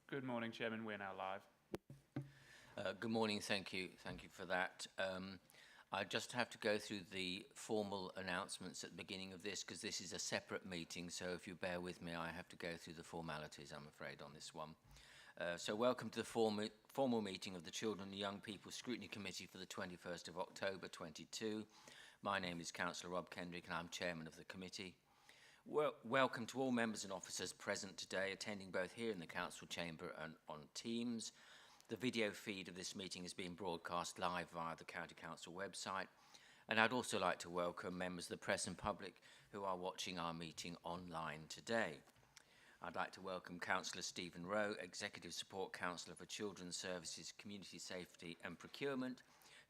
Good morning, Chairman. We're now live. Good morning. Thank you. Thank you for that. I just have to go through the formal announcements at the beginning of this because this is a separate meeting. So if you bear with me, I have to go through the formalities, I'm afraid, on this one. So welcome to the formal meeting of the Children and Young People Scrutiny Committee for the 21st of October 22. My name is Councillor Rob Kendrick and I'm Chairman of the committee. Welcome to all members and officers present today, attending both here in the Council Chamber and on Teams. The video feed of this meeting is being broadcast live via the County Council website. And I'd also like to welcome members of the press and public who are watching our meeting online today. I'd like to welcome Councillor Stephen Rowe, Executive Support Councillor for Children's Services, Community Safety and Procurement,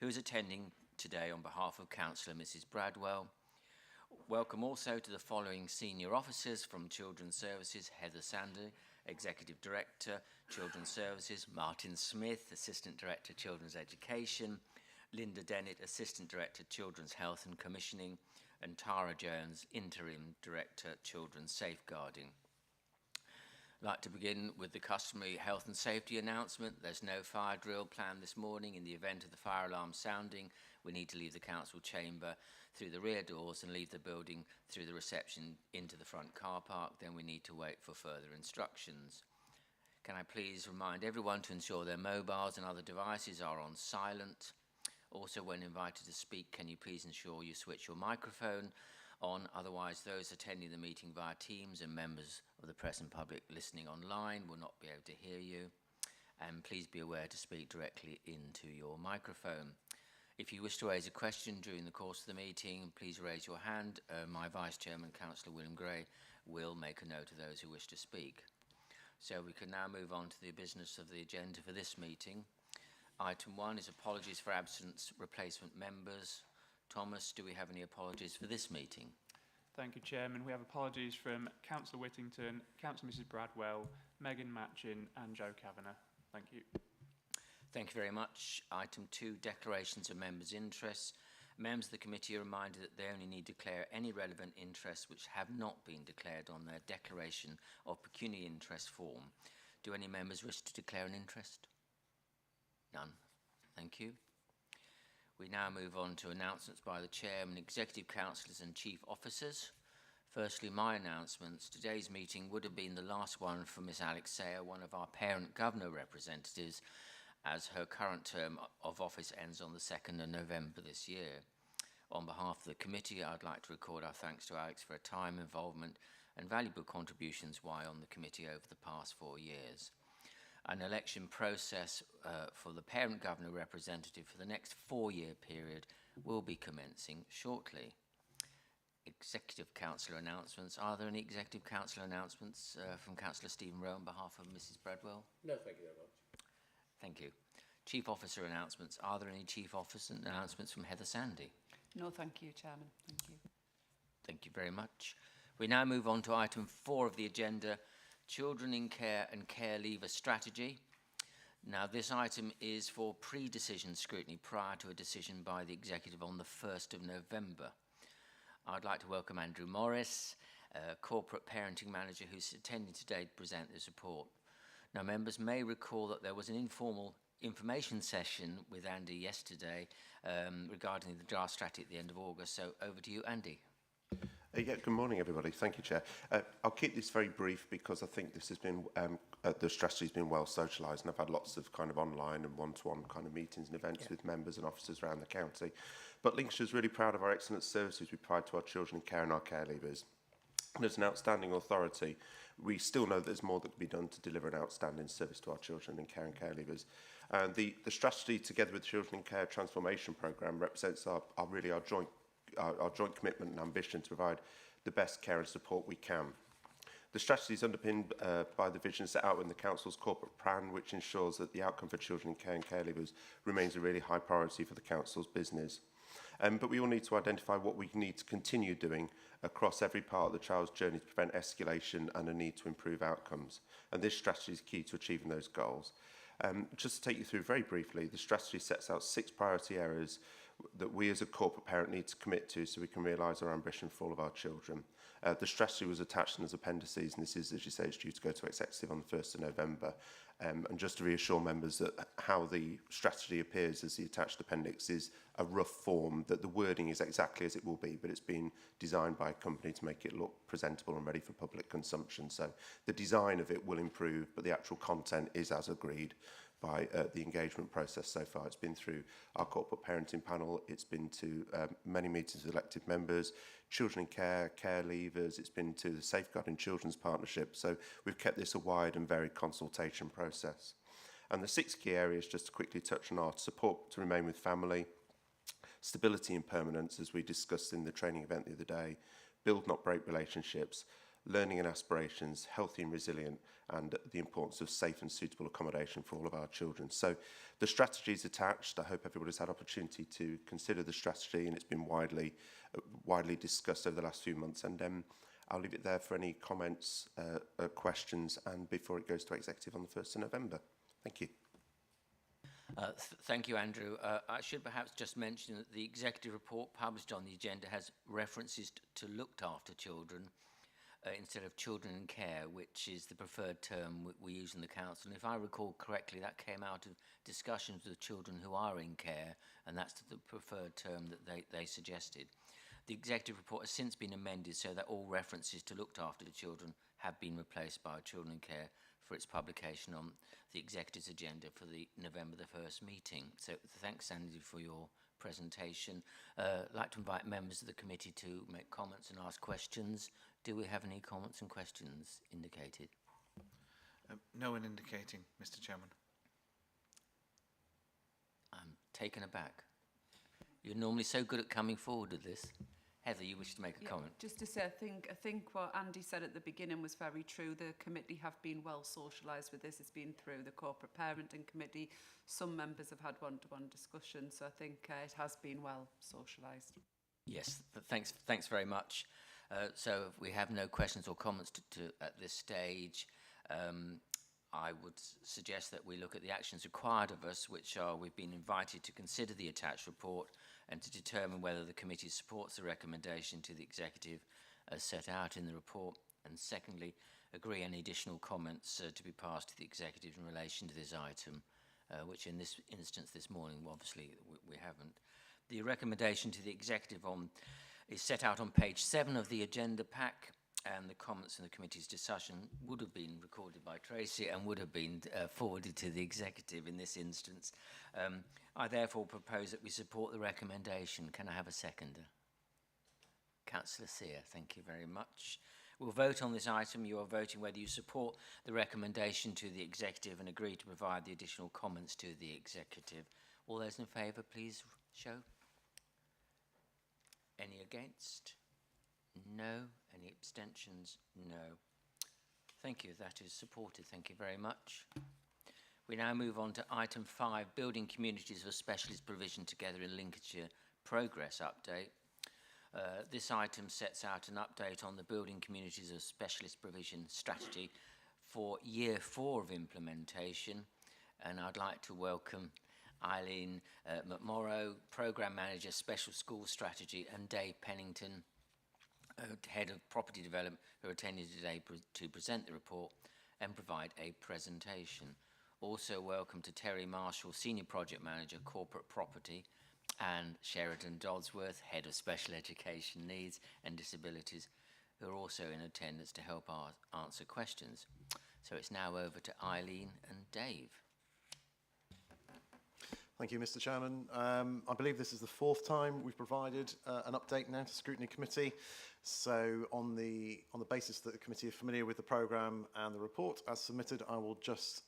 who is attending today on behalf of Councillor Mrs Bradwell. Welcome also to the following senior officers from Children's Services: Heather Sandy, Executive Director, Children's Services; Martin Smith, Assistant Director, Children's Education; Linda Dennett, Assistant Director, Children's Health and Commissioning; and Tara Jones, Interim Director, Children's Safeguarding. I'd like to begin with the customary health and safety announcement. There's no fire drill planned this morning. In the event of the fire alarm sounding, we need to leave the council chamber through the rear doors and leave the building through the reception into the front car park. Then we need to wait for further instructions. Can I please remind everyone to ensure their mobiles and other devices are on silent. Also, when invited to speak, can you please ensure you switch your microphone on, otherwise those attending the meeting via Teams and members of the press and public listening online will not be able to hear you. And please be aware to speak directly into your microphone. If you wish to raise a question during the course of the meeting, please raise your hand. My Vice Chairman, Councillor William Gray, will make a note of those who wish to speak. So we can now move on to the business of the agenda for this meeting. Item 1 is apologies for absence replacement members. Thomas, do we have any apologies for this meeting? Thank you, Chairman. We have apologies from Councillor Whittington, Councillor Mrs Bradwell, Megan Matchin and Joe Kavanagh. Thank you. Thank you very much. Item 2, declarations of members' interests. Members of the committee are reminded that they only need to declare any relevant interests which have not been declared on their declaration of pecuniary interest form. Do any members wish to declare an interest? None. Thank you. We now move on to announcements by the Chairman, Executive Councillors and Chief Officers. Firstly, my announcements. Today's meeting would have been the last one for Ms Alex Sayer, one of our parent governor representatives, as her current term of office ends on the 2nd of November this year. On behalf of the committee, I'd like to record our thanks to Alex for her time, involvement and valuable contributions while on the committee over the past 4 years. An election process for the parent governor representative for the next 4-year period will be commencing shortly. Executive Councillor announcements. Are there any Executive Councillor announcements from Councillor Stephen Rowe on behalf of Mrs Bradwell? No, thank you very much. Thank you. Chief Officer announcements. Are there any Chief Officer announcements from Heather Sandy? No, thank you, Chairman. Thank you. Thank you very much. We now move on to item 4 of the agenda, Children in Care and Care Leaver Strategy. Now, this item is for pre-decision scrutiny prior to a decision by the Executive on the 1st of November. I'd like to welcome Andrew Morris, Corporate Parenting Manager, who's attending today to present this report. Now, members may recall that there was an informal information session with Andy yesterday regarding the draft strategy at the end of August. So over to you, Andy. Yeah, good morning, everybody. Thank you, Chair. I'll keep this very brief because I think this has been, the strategy has been well socialised, and I've had lots of kind of online and one-to-one kind of meetings and events with members and officers around the county. But Lincolnshire is really proud of our excellent services we provide to our children in care and our care leavers. And as an outstanding authority, we still know there's more that can be done to deliver an outstanding service to our children in care and care leavers. And the strategy, together with the Children in Care Transformation Programme, represents our joint commitment and ambition to provide the best care and support we can. The strategy is underpinned by the vision set out in the Council's corporate plan, which ensures that the outcome for children in care and care leavers remains a really high priority for the Council's business. But we all need to identify what we need to continue doing across every part of the child's journey to prevent escalation and a need to improve outcomes. And this strategy is key to achieving those goals. Just to take you through very briefly, the strategy sets out 6 priority areas that we as a corporate parent need to commit to so we can realise our ambition for all of our children. The strategy was attached as appendices, and this is, as you say, it's due to go to executive on the 1st of November. And just to reassure members that how the strategy appears as the attached appendix is a rough form, that the wording is exactly as it will be, but it's been designed by a company to make it look presentable and ready for public consumption. So the design of it will improve, but the actual content is as agreed by the engagement process so far. It's been through our corporate parenting panel, it's been to many meetings with elected members, children in care, care leavers, it's been to the Safeguarding Children's Partnership. So we've kept this a wide and varied consultation process. And the 6 key areas, just to quickly touch on, are support to remain with family, stability and permanence, as we discussed in the training event the other day, build not break relationships, learning and aspirations, healthy and resilient, and the importance of safe and suitable accommodation for all of our children. So the strategy is attached. I hope everybody's had opportunity to consider the strategy, and it's been widely discussed over the last few months. And I'll leave it there for any comments, questions, and before it goes to executive on the 1st of November. Thank you. Thank you, Andrew. I should perhaps just mention that the executive report published on the agenda has references to looked after children, instead of children in care, which is the preferred term we use in the council. And if I recall correctly, that came out of discussions with children who are in care, and that's the preferred term that they suggested. The executive report has since been amended so that all references to looked after children have been replaced by children in care for its publication on the executive's agenda for the November the 1st meeting. So thanks, Andy, for your presentation. I'd like to invite members of the committee to make comments and ask questions. Do we have any comments and questions indicated? No one indicating, Mr. Chairman. I'm taken aback. You're normally so good at coming forward with this. Heather, you wish to make a comment? Just to say, I think what Andy said at the beginning was very true. The committee have been well socialised with this. It's been through the corporate parenting committee. Some members have had one-to-one discussions, so I think it has been well socialised. Yes, thanks very much. So if we have no questions or comments at this stage, I would suggest that we look at the actions required of us, which are we've been invited to consider the attached report and to determine whether the committee supports the recommendation to the executive as set out in the report, and secondly, agree any additional comments to be passed to the executive in relation to this item, which in this instance this morning, obviously, we haven't. The recommendation to the executive is set out on page 7 of the agenda pack, and the comments in the committee's discussion would have been recorded by Tracy and would have been forwarded to the executive in this instance. I therefore propose that we support the recommendation. Can I have a seconder? Councillor Sear, thank you very much. We'll vote on this item. You are voting whether you support the recommendation to the executive and agree to provide the additional comments to the executive. All those in favour, please show. Any against? No. Any abstentions? No. Thank you. That is supported. Thank you very much. We now move on to item 5, Building Communities for Specialist Provision Together in Lincolnshire Progress Update. This item sets out an update on the Building Communities of Specialist Provision strategy for year 4 of implementation, and I'd like to welcome Eileen McMorrow, Programme Manager, Special School Strategy, and Dave Pennington, Head of Property Development, who are attending today to present the report and provide a presentation. Also welcome to Terry Marshall, Senior Project Manager, Corporate Property, and Sheridan Dodsworth, Head of Special Education Needs and Disabilities, who are also in attendance to help answer questions. So it's now over to Eileen and Dave. Thank you, Mr. Chairman. I believe this is the 4th time we've provided an update now to Scrutiny Committee. So on the basis that the committee are familiar with the programme and the report as submitted, I will just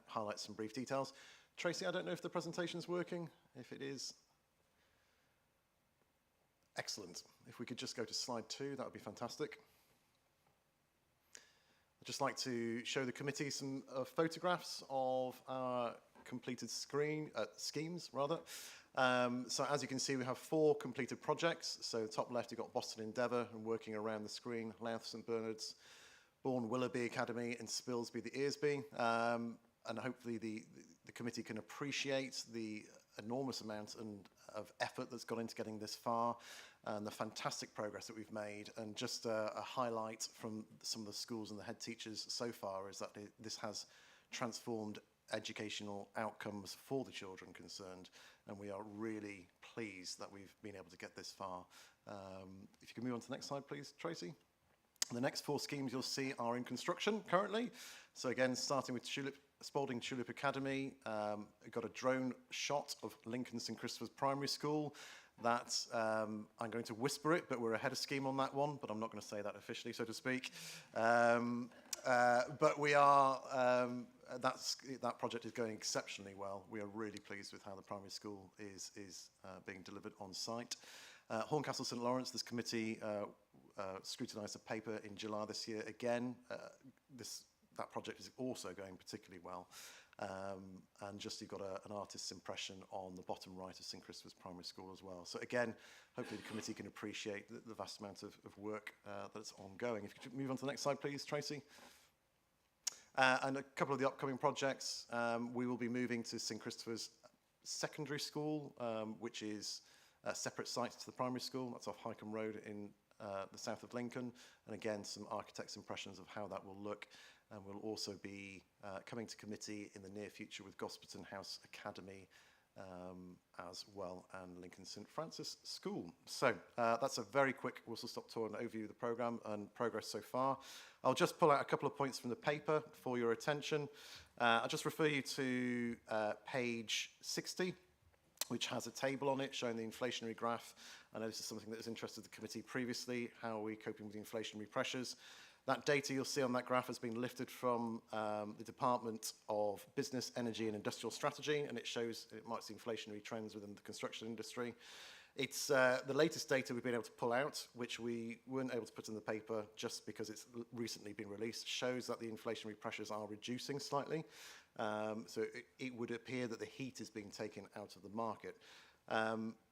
highlight some brief details. Tracy, I don't know if the presentation is working. If it is, excellent. If we could just go to slide 2, that would be fantastic. I'd just like to show the committee some photographs of our completed schemes. So as you can see, we have 4 completed projects. So top left, you've got Boston Endeavour, and working around the screen, Louth St Bernard's, Bourne Willoughby Academy, and Spilsby the Earsby. And hopefully the committee can appreciate the enormous amount of effort that's gone into getting this far, and the fantastic progress that we've made. And just a highlight from some of the schools and the head teachers so far is that this has transformed educational outcomes for the children concerned, and we are really pleased that we've been able to get this far. If you can move on to the next slide, please, Tracy. The next 4 schemes you'll see are in construction currently. So again, starting with Spalding Tulip Academy, got a drone shot of Lincoln St Christopher's Primary School. That, I'm going to whisper it, but we're ahead of scheme on that one, but I'm not going to say that officially, so to speak. But we are, that project is going exceptionally well. We are really pleased with how the primary school is being delivered on site. Horncastle St Lawrence, this committee scrutinised a paper in July this year. Again, that project is also going particularly well. And just you've got an artist's impression on the bottom right of St Christopher's Primary School as well. So again, hopefully the committee can appreciate the vast amount of work that's ongoing. If you could move on to the next slide, please, Tracy. And a couple of the upcoming projects, we will be moving to St Christopher's Secondary School, which is a separate site to the primary school. That's off Highcombe Road in the south of Lincoln. And again, some architects' impressions of how that will look. And we'll also be coming to committee in the near future with Gosperton House Academy as well, and Lincoln St Francis School. So that's a very quick whistle-stop tour and overview of the programme and progress so far. I'll just pull out a couple of points from the paper for your attention. I'll just refer you to page 60, which has a table on it showing the inflationary graph. I know this is something that has interested the committee previously. How are we coping with the inflationary pressures? That data you'll see on that graph has been lifted from the Department of Business, Energy and Industrial Strategy, and it shows, it marks the inflationary trends within the construction industry. It's the latest data we've been able to pull out, which we weren't able to put in the paper just because it's recently been released, shows that the inflationary pressures are reducing slightly. So it would appear that the heat is being taken out of the market.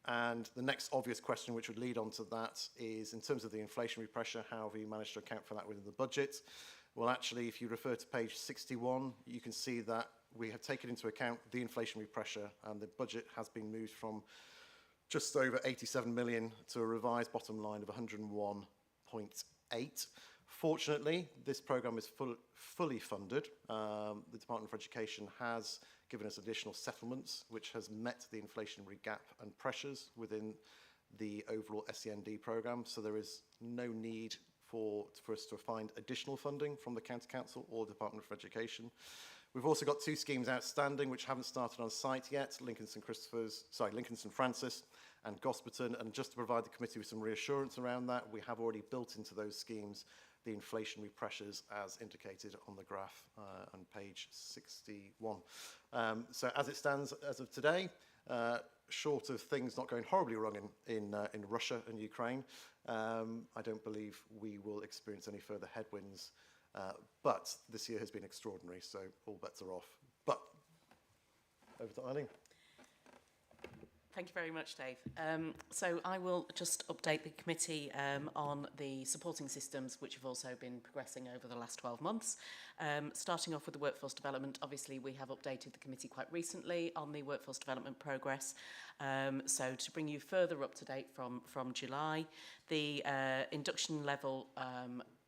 And the next obvious question which would lead on to that is, in terms of the inflationary pressure, how have we managed to account for that within the budget? Well, actually, if you refer to page 61, you can see that we have taken into account the inflationary pressure, and the budget has been moved from just over 87 million to a revised bottom line of 101.8. Fortunately, this programme is fully funded. The Department for Education has given us additional settlements, which has met the inflationary gap and pressures within the overall SEND programme. So there is no need for us to find additional funding from the County Council or the Department for Education. We've also got 2 schemes outstanding which haven't started on site yet, Lincoln St Francis and Gosperton. And just to provide the committee with some reassurance around that, we have already built into those schemes the inflationary pressures as indicated on the graph on page 61. So as it stands as of today, short of things not going horribly wrong in Russia and Ukraine, I don't believe we will experience any further headwinds. But this year has been extraordinary, so all bets are off. But over to Eileen. Thank you very much, Dave. So I will just update the committee on the supporting systems which have also been progressing over the last 12 months. Starting off with the workforce development, obviously we have updated the committee quite recently on the workforce development progress. So to bring you further up to date from July, the induction level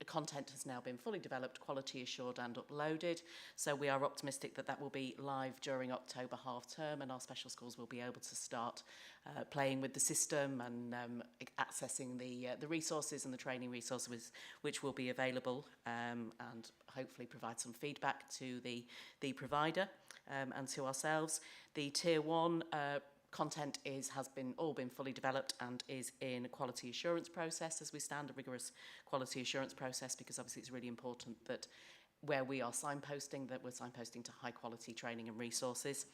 content has now been fully developed, quality assured and uploaded. So we are optimistic that that will be live during October half term, and our special schools will be able to start playing with the system and accessing the resources and the training resources which will be available, and hopefully provide some feedback to the provider and to ourselves. The tier 1 content has been fully developed and is in a quality assurance process as we stand, a rigorous quality assurance process, because obviously it's really important that where we are signposting, that we're signposting to high quality training and resources,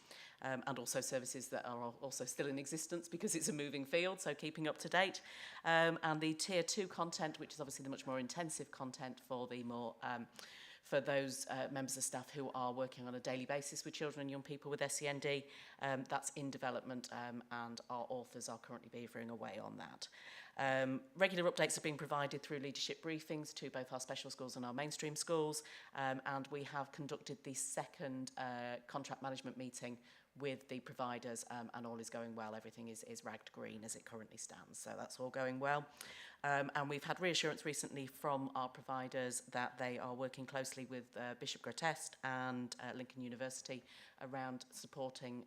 and also services that are also still in existence because it's a moving field, so keeping up to date. And the tier 2 content, which is obviously the much more intensive content for the more for those members of staff who are working on a daily basis with children and young people with SEND, that's in development, and our authors are currently beavering away on that. Regular updates are being provided through leadership briefings to both our special schools and our mainstream schools, and we have conducted the second contract management meeting with the providers, and all is going well. Everything is ragged green as it currently stands, so that's all going well. And we've had reassurance recently from our providers that they are working closely with Bishop Grotest and Lincoln University around supporting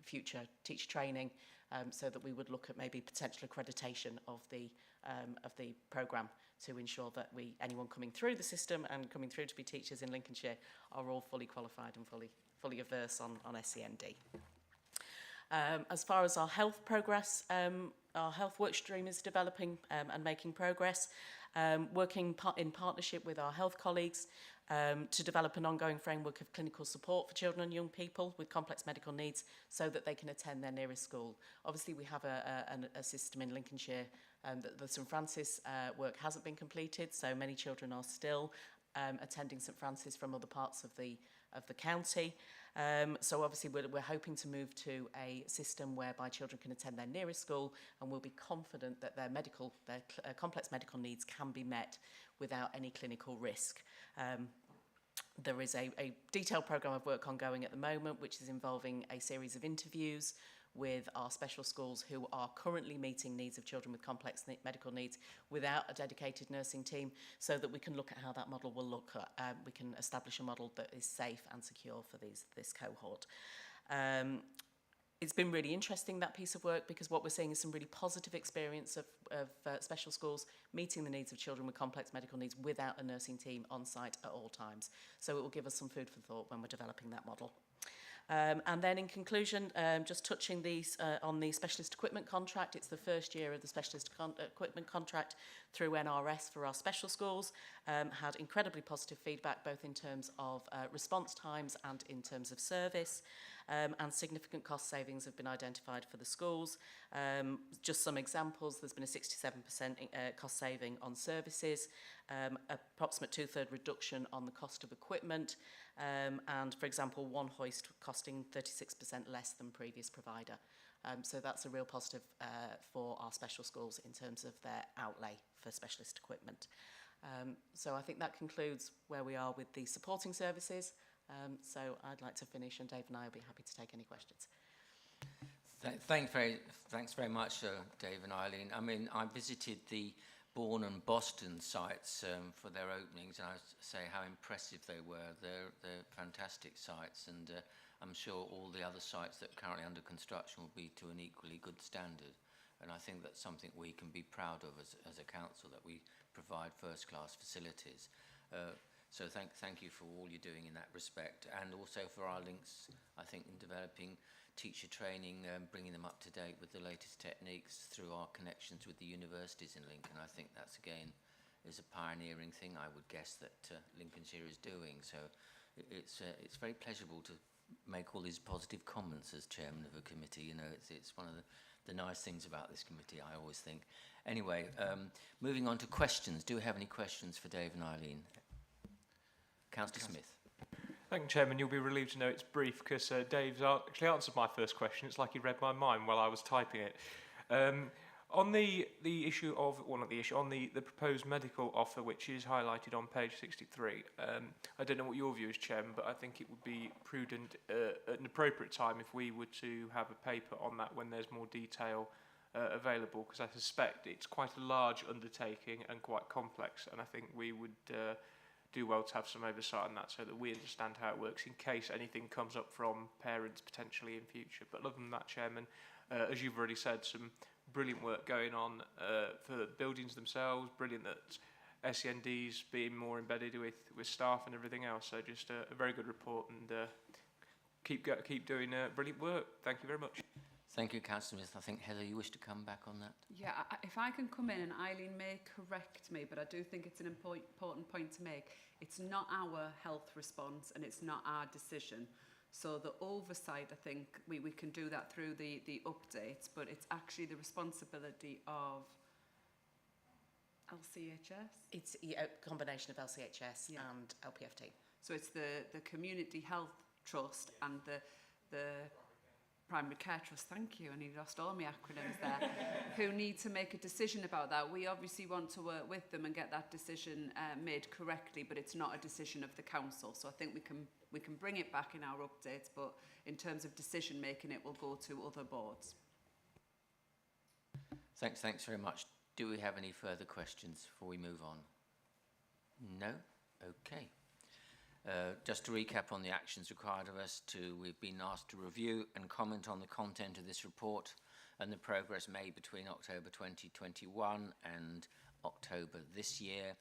future teacher training, so that we would look at maybe potential accreditation of the programme to ensure that anyone coming through the system and coming through to be teachers in Lincolnshire are all fully qualified and fully averse on SEND. As far as our health progress, our health work stream is developing and making progress, working in partnership with our health colleagues to develop an ongoing framework of clinical support for children and young people with complex medical needs so that they can attend their nearest school. Obviously, we have a system in Lincolnshire that the St Francis work hasn't been completed, so many children are still attending St Francis from other parts of the county. So obviously we're hoping to move to a system whereby children can attend their nearest school and will be confident that their complex medical needs can be met without any clinical risk. There is a detailed programme of work ongoing at the moment, which is involving a series of interviews with our special schools who are currently meeting needs of children with complex medical needs without a dedicated nursing team, so that we can look at how that model will look. We can establish a model that is safe and secure for this cohort. It's been really interesting, that piece of work, because what we're seeing is some really positive experience of special schools meeting the needs of children with complex medical needs without a nursing team on site at all times. So it will give us some food for thought when we're developing that model. And then in conclusion, just touching on the specialist equipment contract. It's the first year of the specialist equipment contract through NRS for our special schools. Had incredibly positive feedback, both in terms of response times and in terms of service. And significant cost savings have been identified for the schools. Just some examples: there's been a 67% cost saving on services, approximate 2/3 reduction on the cost of equipment, and, for example, one hoist costing 36% less than previous provider. So that's a real positive for our special schools in terms of their outlay for specialist equipment. So I think that concludes where we are with the supporting services. So I'd like to finish, and Dave and I will be happy to take any questions. Thanks very much, Dave and Eileen. I mean, I visited the Bourne and Boston sites for their openings, and I say how impressive they were. They're fantastic sites, and I'm sure all the other sites that are currently under construction will be to an equally good standard. And I think that's something we can be proud of as a council, that we provide first-class facilities. So thank you for all you're doing in that respect, and also for our links, I think, in developing teacher training, bringing them up to date with the latest techniques through our connections with the universities in Lincoln. I think that's, again, is a pioneering thing, I would guess, that Lincolnshire is doing. So it's very pleasurable to make all these positive comments as chairman of a committee. You know, it's one of the nice things about this committee, I always think. Anyway, moving on to questions. Do we have any questions for Dave and Eileen? Councillor Smith. Thank you, Chairman. You'll be relieved to know it's brief, because Dave's actually answered my first question. It's like he read my mind while I was typing it. On the issue of, well, not the issue, on the proposed medical offer, which is highlighted on page 63, I don't know what your view is, Chairman, but I think it would be prudent at an appropriate time if we were to have a paper on that when there's more detail available, because I suspect it's quite a large undertaking and quite complex, and I think we would do well to have some oversight on that so that we understand how it works in case anything comes up from parents potentially in future. But other than that, Chairman, as you've already said, some brilliant work going on for the buildings themselves, brilliant that SEND's being more embedded with staff and everything else. So just a very good report, and keep doing brilliant work. Thank you very much. Thank you, Councillor Smith. I think, Heather, you wish to come back on that? Yeah, if I can come in, and Eileen may correct me, but I do think it's an important point to make. It's not our health response, and it's not our decision. So the oversight, I think, we can do that through the updates, but it's actually the responsibility of LCHS? It's a combination of LCHS and LPFT. So it's the Community Health Trust and the Primary Care Trust, thank you, and he lost all my acronyms there, who need to make a decision about that. We obviously want to work with them and get that decision made correctly, but it's not a decision of the council. So I think we can bring it back in our updates, but in terms of decision making, it will go to other boards. Thanks very much. Do we have any further questions before we move on? No? Okay. Just to recap on the actions required of us, we've been asked to review and comment on the content of this report and the progress made between October 2021 and October this year,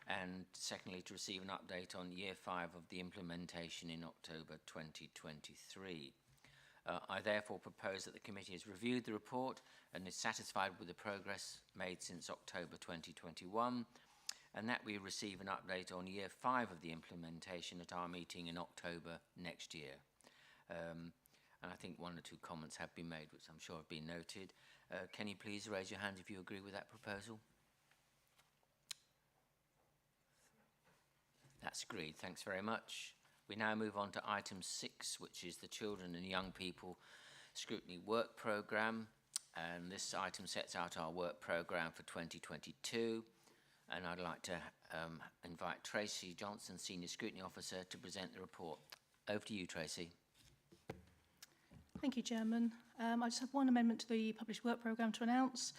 and secondly, to receive an update on Year 5 of the implementation in October 2023. I therefore propose that the committee has reviewed the report and is satisfied with the progress made since October 2021, and that we receive an update on Year 5 of the implementation at our meeting in October next year. And I think one or two comments have been made, which I'm sure have been noted. Can you please raise your hand if you agree with that proposal? That's agreed. Thanks very much. We now move on to item 6, which is the Children and Young People Scrutiny Work Programme. And this item sets out our work programme for 2022. And I'd like to invite Tracy Johnson, Senior Scrutiny Officer, to present the report. Over to you, Tracy. Thank you, Chairman. I just have one amendment to the published work programme to announce.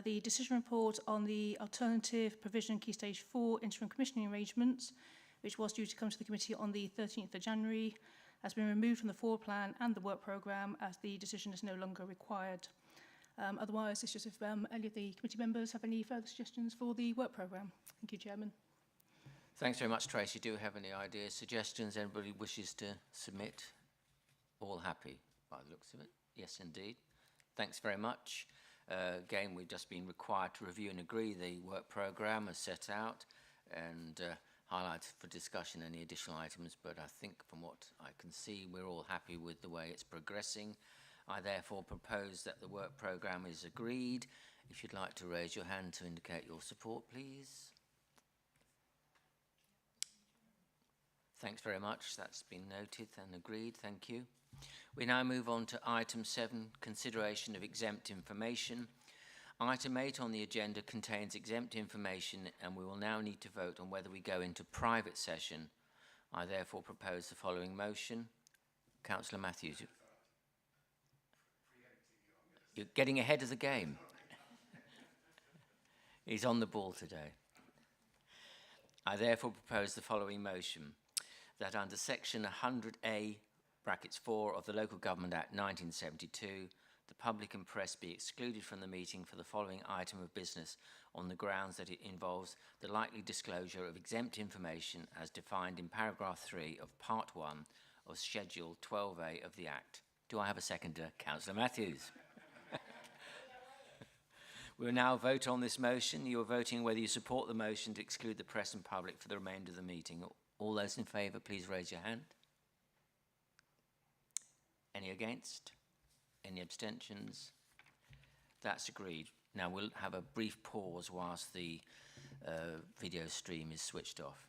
The decision report on the Alternative Provision Key Stage 4 interim commissioning arrangements, which was due to come to the committee on the 13th of January, has been removed from the forward plan and the work programme as the decision is no longer required. Otherwise, it's just if any of the committee members have any further suggestions for the work programme. Thank you, Chairman. Thanks very much, Tracy. Do you have any ideas, suggestions, anybody wishes to submit? All happy by the looks of it? Yes, indeed. Thanks very much. Again, we've just been required to review and agree the work programme as set out and highlight for discussion any additional items, but I think from what I can see, we're all happy with the way it's progressing. I therefore propose that the work programme is agreed. If you'd like to raise your hand to indicate your support, please. Thanks very much. That's been noted and agreed. Thank you. We now move on to item 7, consideration of exempt information. Item 8 on the agenda contains exempt information, and we will now need to vote on whether we go into private session. I therefore propose the following motion. Councillor Matthews. You're getting ahead of the game. He's on the ball today. I therefore propose the following motion, that under section 100A, brackets 4 of the Local Government Act 1972, the public and press be excluded from the meeting for the following item of business on the grounds that it involves the likely disclosure of exempt information as defined in paragraph 3 of part 1 of Schedule 12A of the Act. Do I have a seconder? Councillor Matthews. We will now vote on this motion. You are voting whether you support the motion to exclude the press and public for the remainder of the meeting. All those in favour, please raise your hand. Any against? Any abstentions? That's agreed. Now we'll have a brief pause whilst the video stream is switched off.